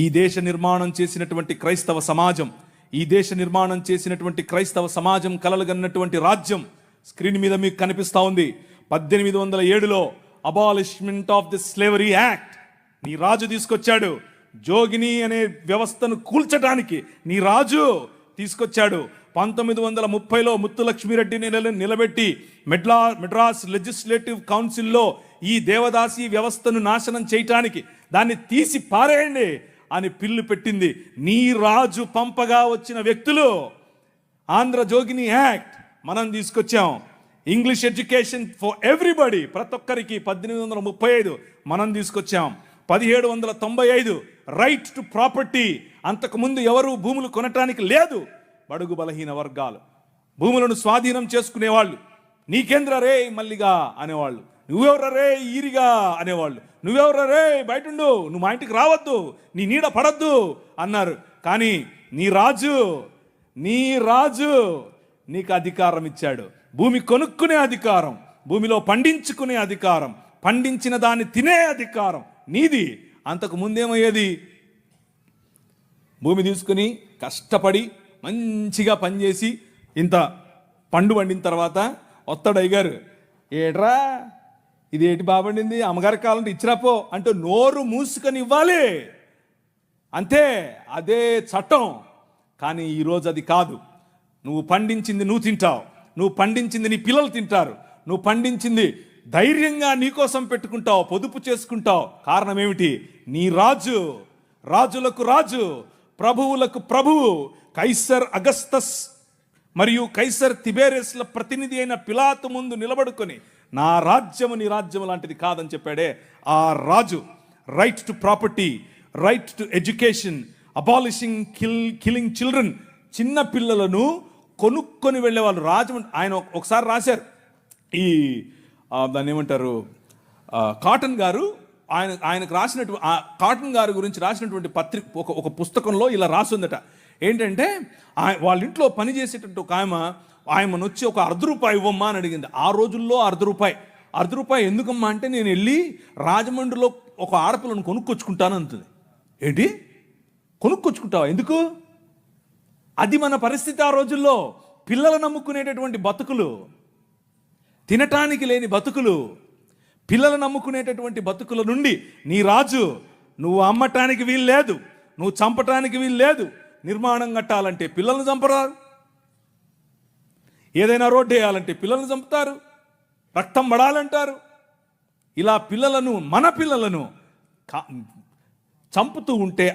ఈ దేశ నిర్మాణం చేసినటువంటి క్రైస్తవ సమాజం, ఈ దేశ నిర్మాణం చేసినటువంటి క్రైస్తవ సమాజం కలలుగన్నటువంటి రాజ్యం స్క్రీన్ మీద మీకు కనిపిస్తా ఉంది. 1807లో abolishment of the slavery act నీ రాజు తీసుకొచ్చాడు. జోగిని అనే వ్యవస్థను కూల్చడానికి నీ రాజు తీసుకొచ్చాడు. 1930లో ముత్తులక్ష్మిరెడ్డిని నిలబెట్టి మెడ్రాస్ లెజిస్లేటివ్ కౌన్సిల్లో ఈ దేవదాసి వ్యవస్థను నాశనం చేయటానికి, దాన్ని తీసి పారేయండి అని పిల్లు పెట్టింది. నీ రాజు పంపగా వచ్చిన వ్యక్తులు ఆంధ్ర జోగిని యాక్ట్ మనం తీసుకొచ్చాం. ఇంగ్లీష్ ఎడ్యుకేషన్ ఫర్ ఎవ్రీబడి, ప్రతి ఒక్కరికి 1835 మనం తీసుకొచ్చాం. 1795 రైట్ టు ప్రాపర్టీ, అంతకుముందు ఎవరు భూములు కొనటానికి లేదు. బడుగు బలహీన వర్గాలు భూములను స్వాధీనం చేసుకునేవాళ్ళు. నీకేంద్ర రే మల్లిగా అనేవాళ్ళు, నువ్వెవర రే ఈరిగా అనేవాళ్ళు, నువ్వెవర రే బయటుండు, నువ్వు మా ఇంటికి రావద్దు, నీ నీడ పడద్దు అన్నారు. కానీ నీ రాజు నీకు అధికారం ఇచ్చాడు. భూమి కొనుక్కునే అధికారం, భూమిలో పండించుకునే అధికారం, పండించిన దాన్ని తినే అధికారం నీది. అంతకు ముందేమయ్యేది, భూమి తీసుకుని కష్టపడి మంచిగా పనిచేసి ఇంత పండు పండిన తర్వాత వస్తాడు అయ్యగారు, ఏట్రా ఇది ఏంటి బాబండింది, అమ్మగారి కాలంటే ఇచ్చిరాపో అంటే నోరు మూసుకొని ఇవ్వాలి అంతే, అదే చట్టం. కానీ ఈరోజు అది కాదు. నువ్వు పండించింది నువ్వు తింటావు, నువ్వు పండించింది నీ పిల్లలు తింటారు, నువ్వు పండించింది ధైర్యంగా నీకోసం పెట్టుకుంటావు, పొదుపు చేసుకుంటావు. కారణం ఏమిటి? నీ రాజు, రాజులకు రాజు, ప్రభువులకు ప్రభువు, కైసర్ అగస్తస్ మరియు కైసర్ తిబేరియస్ల ప్రతినిధి అయిన పిలాతు ముందు నిలబడుకొని నా రాజ్యము నీ రాజ్యము లాంటిది కాదని చెప్పాడే ఆ రాజు. Right to property, right to education, abolishing killing children, చిన్న పిల్లలను కొనుక్కొని వెళ్ళేవాళ్ళు. రాజమండ్రి ఆయన ఒకసారి రాశారు, ఈ దాన్ని ఏమంటారు, కాటన్ గారు ఆయనకు రాసినటువంటి కాటన్ గారి గురించి రాసినటువంటి ఒక పుస్తకంలో ఇలా రాసిందట. ఏంటంటే వాళ్ళ ఇంట్లో పనిచేసేటట్టు ఒక ఆయమను వచ్చి ఒక ₹1 ఇవ్వమ్మా అని అడిగింది. ఆ రోజుల్లో ₹1 ఎందుకమ్మా అంటే, నేను వెళ్ళి రాజమండ్రిలో ఒక ఆడపిల్లను కొనుక్కొచ్చుకుంటాను అంటుంది. ఏంటి కొనుక్కొచ్చుకుంటావా, ఎందుకు? అది మన పరిస్థితి ఆ రోజుల్లో. పిల్లలు నమ్ముకునేటటువంటి బతుకులు, తినటానికి లేని బతుకులు, పిల్లలు నమ్ముకునేటటువంటి బతుకుల నుండి నీ రాజు, నువ్వు అమ్మటానికి వీలు లేదు, నువ్వు చంపటానికి వీలు లేదు. నిర్మాణం కట్టాలంటే పిల్లల్ని చంపరారు, ఏదైనా రోడ్డు వేయాలంటే పిల్లల్ని చంపుతారు, రక్తం పడాలంటారు. ఇలా పిల్లలను, మన పిల్లలను చంపుతూ ఉంటే